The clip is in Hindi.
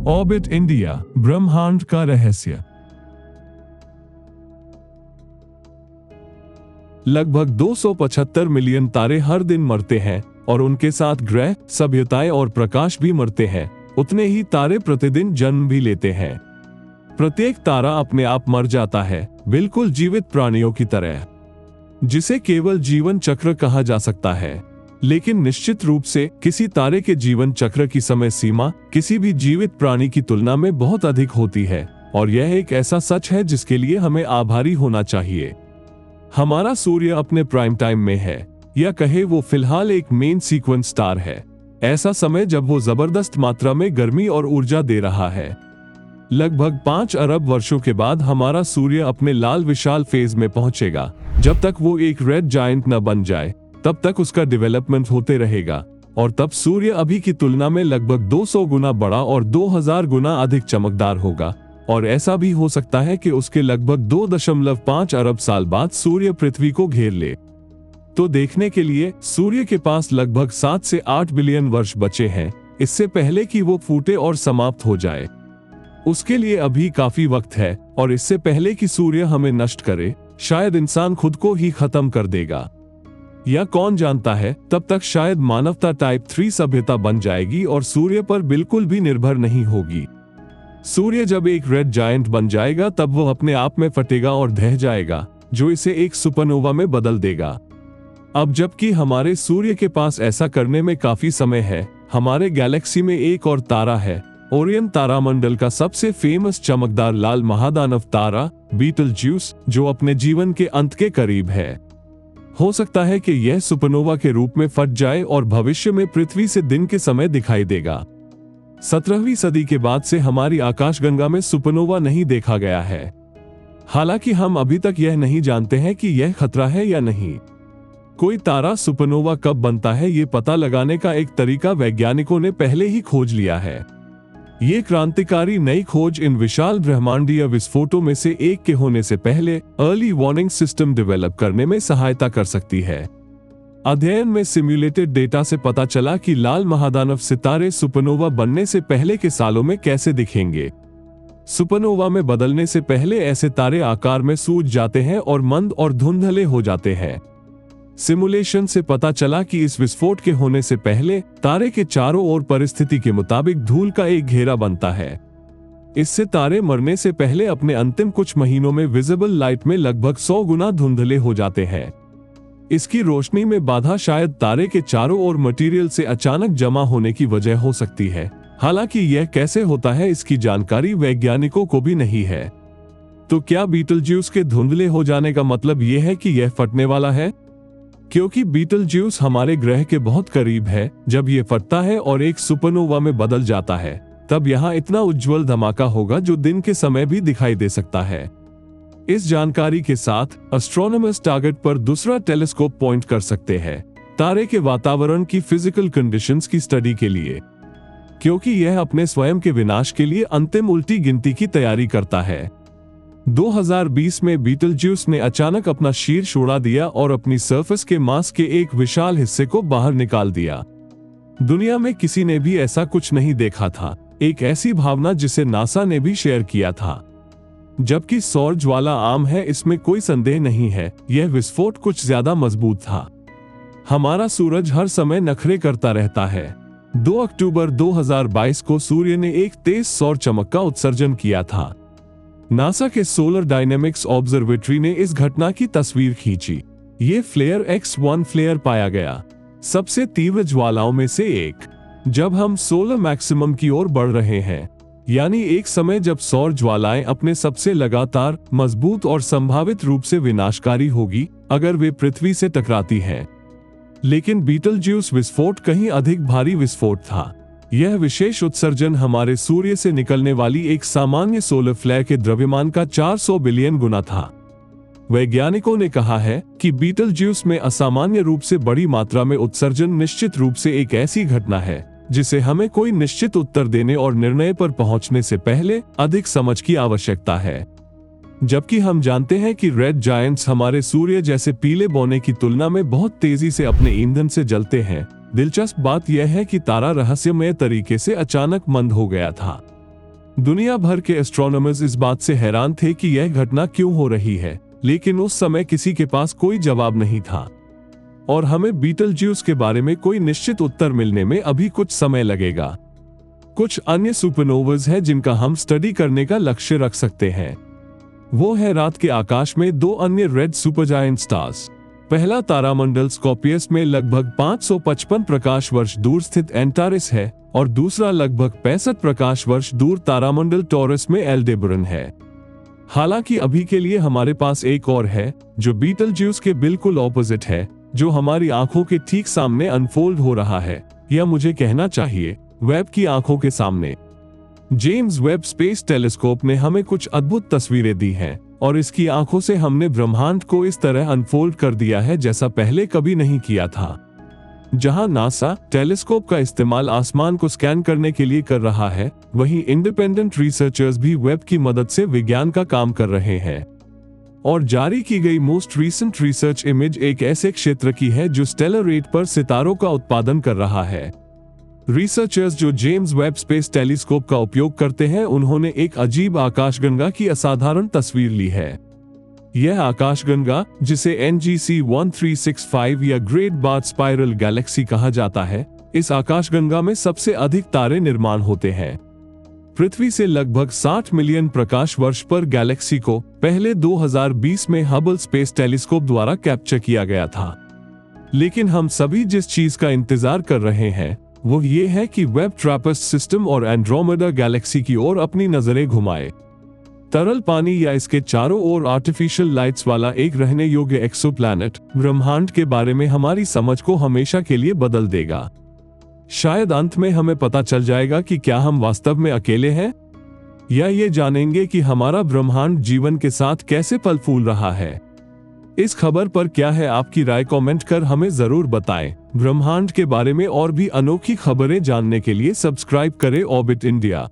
ऑर्बिट इंडिया, ब्रह्मांड का रहस्य। लगभग 275 मिलियन तारे हर दिन मरते हैं और उनके साथ ग्रह, सभ्यताएं और प्रकाश भी मरते हैं। उतने ही तारे प्रतिदिन जन्म भी लेते हैं। प्रत्येक तारा अपने आप मर जाता है, बिल्कुल जीवित प्राणियों की तरह, जिसे केवल जीवन चक्र कहा जा सकता है। लेकिन निश्चित रूप से किसी तारे के जीवन चक्र की समय सीमा किसी भी जीवित प्राणी की तुलना में बहुत अधिक होती है, और यह एक ऐसा सच है जिसके लिए हमें आभारी होना चाहिए। हमारा सूर्य अपने प्राइम टाइम में है, या कहे वो फिलहाल एक मेन सीक्वेंस स्टार है। ऐसा समय जब वो जबरदस्त मात्रा में गर्मी और ऊर्जा दे रहा है। लगभग 5 अरब वर्षों के बाद हमारा सूर्य अपने लाल विशाल फेज में पहुंचेगा। जब तक वो एक रेड जायंट न बन जाए तब तक उसका डेवलपमेंट होते रहेगा, और तब सूर्य अभी की तुलना में लगभग 200 गुना बड़ा और 2000 गुना अधिक चमकदार होगा। और ऐसा भी हो सकता है कि उसके लगभग 2.5 अरब साल बाद सूर्य पृथ्वी को घेर ले। तो देखने के लिए सूर्य के पास लगभग 7 से 8 बिलियन वर्ष बचे हैं, इससे पहले कि वो फूटे और समाप्त हो जाए। उसके लिए अभी काफी वक्त है, और इससे पहले कि सूर्य हमें नष्ट करे, शायद इंसान खुद को ही खत्म कर देगा। या कौन जानता है, तब तक शायद मानवता टाइप 3 सभ्यता बन जाएगी और सूर्य पर बिल्कुल भी निर्भर नहीं होगी। सूर्य जब एक रेड जायंट बन जाएगा तब वो अपने आप में फटेगा और ढह जाएगा, जो इसे एक सुपरनोवा में बदल देगा। अब जबकि हमारे सूर्य के पास ऐसा करने में काफी समय है, हमारे गैलेक्सी में एक और तारा है, ओरियन तारामंडल का सबसे फेमस चमकदार लाल महादानव तारा बीटलज्यूस, जो अपने जीवन के अंत के करीब है। हो सकता है कि यह सुपरनोवा के रूप में फट जाए और भविष्य में पृथ्वी से दिन के समय दिखाई देगा। 17वीं सदी के बाद से हमारी आकाशगंगा में सुपरनोवा नहीं देखा गया है। हालांकि हम अभी तक यह नहीं जानते हैं कि यह खतरा है या नहीं। कोई तारा सुपरनोवा कब बनता है, ये पता लगाने का एक तरीका वैज्ञानिकों ने पहले ही खोज लिया है। ये क्रांतिकारी नई खोज इन विशाल ब्रह्मांडीय विस्फोटों में से एक के होने से पहले अर्ली वार्निंग सिस्टम डेवलप करने में सहायता कर सकती है। अध्ययन में सिम्युलेटेड डेटा से पता चला कि लाल महादानव सितारे सुपरनोवा बनने से पहले के सालों में कैसे दिखेंगे। सुपरनोवा में बदलने से पहले ऐसे तारे आकार में सूज जाते हैं और मंद और धुंधले हो जाते हैं। सिमुलेशन से पता चला कि इस विस्फोट के होने से पहले तारे के चारों ओर परिस्थिति के मुताबिक धूल का एक घेरा बनता है। इससे तारे मरने से पहले अपने अंतिम कुछ महीनों में विजिबल लाइट में लगभग 100 गुना धुंधले हो जाते हैं। इसकी रोशनी में बाधा शायद तारे के चारों ओर मटेरियल से अचानक जमा होने की वजह हो सकती है। हालांकि यह कैसे होता है इसकी जानकारी वैज्ञानिकों को भी नहीं है। तो क्या बीटलज्यूस के धुंधले हो जाने का मतलब यह है कि यह फटने वाला है? क्योंकि बीटलज्यूस हमारे ग्रह के बहुत करीब है, जब यह फटता है और एक सुपरनोवा में बदल जाता है, तब यहाँ इतना उज्जवल धमाका होगा जो दिन के समय भी दिखाई दे सकता है। इस जानकारी के साथ एस्ट्रोनॉमर्स टारगेट पर दूसरा टेलीस्कोप पॉइंट कर सकते हैं, तारे के वातावरण की फिजिकल कंडीशंस की स्टडी के लिए, क्योंकि यह अपने स्वयं के विनाश के लिए अंतिम उल्टी गिनती की तैयारी करता है। 2020 में बीटलज्यूस ने अचानक अपना शीर्ष उड़ा दिया और अपनी सरफेस के मास के एक विशाल हिस्से को बाहर निकाल दिया। दुनिया में किसी ने भी ऐसा कुछ नहीं देखा था, एक ऐसी भावना जिसे नासा ने भी शेयर किया था। जबकि सौर ज्वाला आम है, इसमें कोई संदेह नहीं है, यह विस्फोट कुछ ज्यादा मजबूत था। हमारा सूरज हर समय नखरे करता रहता है। 2 अक्टूबर 2022 को सूर्य ने एक तेज सौर चमक का उत्सर्जन किया था। नासा के सोलर डायनेमिक्स ऑब्जर्वेटरी ने इस घटना की तस्वीर खींची। ये फ्लेयर X1 फ्लेयर पाया गया, सबसे तीव्र ज्वालाओं में से एक। जब हम सोलर मैक्सिमम की ओर बढ़ रहे हैं, यानी एक समय जब सौर ज्वालाएं अपने सबसे लगातार, मजबूत और संभावित रूप से विनाशकारी होगी अगर वे पृथ्वी से टकराती हैं। लेकिन बीटलज्यूस विस्फोट कहीं अधिक भारी विस्फोट था। यह विशेष उत्सर्जन हमारे सूर्य से निकलने वाली एक सामान्य सोलर फ्लेयर के द्रव्यमान का 400 बिलियन गुना था। वैज्ञानिकों ने कहा है कि बीटलज्यूस में असामान्य रूप से बड़ी मात्रा में उत्सर्जन निश्चित रूप से एक ऐसी घटना है जिसे हमें कोई निश्चित उत्तर देने और निर्णय पर पहुंचने से पहले अधिक समझ की आवश्यकता है। जबकि हम जानते हैं कि रेड जायंट्स हमारे सूर्य जैसे पीले बौने की तुलना में बहुत तेजी से अपने ईंधन से जलते हैं, दिलचस्प बात यह है कि तारा रहस्यमय तरीके से अचानक मंद हो गया था। दुनिया भर के एस्ट्रोनॉमर्स इस बात से हैरान थे कि यह घटना क्यों हो रही है, लेकिन उस समय किसी के पास कोई जवाब नहीं था और हमें बीटलज्यूस के बारे में कोई निश्चित उत्तर मिलने में अभी कुछ समय लगेगा। कुछ अन्य सुपरनोवाज हैं जिनका हम स्टडी करने का लक्ष्य रख सकते हैं। वो है रात के आकाश में दो अन्य रेड सुपरजायंट स्टार्स। पहला तारामंडल स्कॉर्पियस में लगभग 555 प्रकाश वर्ष दूर स्थित एंटारिस है और दूसरा लगभग 65 प्रकाश वर्ष दूर तारामंडल टॉरस में एल्डेबरन है। हालांकि अभी के लिए हमारे पास एक और है जो बीटलज्यूस के बिल्कुल ऑपोजिट है, जो हमारी आंखों के ठीक सामने अनफोल्ड हो रहा है, या मुझे कहना चाहिए वेब की आंखों के सामने। जेम्स वेब स्पेस टेलीस्कोप ने हमें कुछ अद्भुत तस्वीरें दी हैं और इसकी आंखों से हमने ब्रह्मांड को इस तरह अनफोल्ड कर दिया है जैसा पहले कभी नहीं किया था। जहां नासा टेलीस्कोप का इस्तेमाल आसमान को स्कैन करने के लिए कर रहा है, वहीं इंडिपेंडेंट रिसर्चर्स भी वेब की मदद से विज्ञान का काम कर रहे हैं। और जारी की गई मोस्ट रीसेंट रिसर्च इमेज एक ऐसे क्षेत्र की है जो स्टेलर रेट पर सितारों का उत्पादन कर रहा है। रिसर्चर्स जो जेम्स वेब स्पेस टेलीस्कोप का उपयोग करते हैं, उन्होंने एक अजीब आकाशगंगा की असाधारण तस्वीर ली है। यह आकाशगंगा, जिसे NGC 1365 या ग्रेट बार्थ स्पाइरल गैलेक्सी कहा जाता है, इस आकाशगंगा में सबसे अधिक तारे निर्माण होते हैं। पृथ्वी से लगभग 60 मिलियन प्रकाश वर्ष पर गैलेक्सी को पहले 2020 में हबल स्पेस टेलीस्कोप द्वारा कैप्चर किया गया था। लेकिन हम सभी जिस चीज का इंतजार कर रहे हैं वो ये है कि वेब ट्रैपिस्ट सिस्टम और एंड्रोमेडा गैलेक्सी की ओर अपनी नजरें घुमाए। तरल पानी या इसके चारों ओर आर्टिफिशियल लाइट्स वाला एक रहने योग्य एक्सोप्लैनेट ब्रह्मांड के बारे में हमारी समझ को हमेशा के लिए बदल देगा। शायद अंत में हमें पता चल जाएगा कि क्या हम वास्तव में अकेले हैं, या ये जानेंगे कि हमारा ब्रह्मांड जीवन के साथ कैसे फल फूल रहा है। इस खबर पर क्या है आपकी राय, कमेंट कर हमें जरूर बताएं। ब्रह्मांड के बारे में और भी अनोखी खबरें जानने के लिए सब्सक्राइब करें ऑर्बिट इंडिया।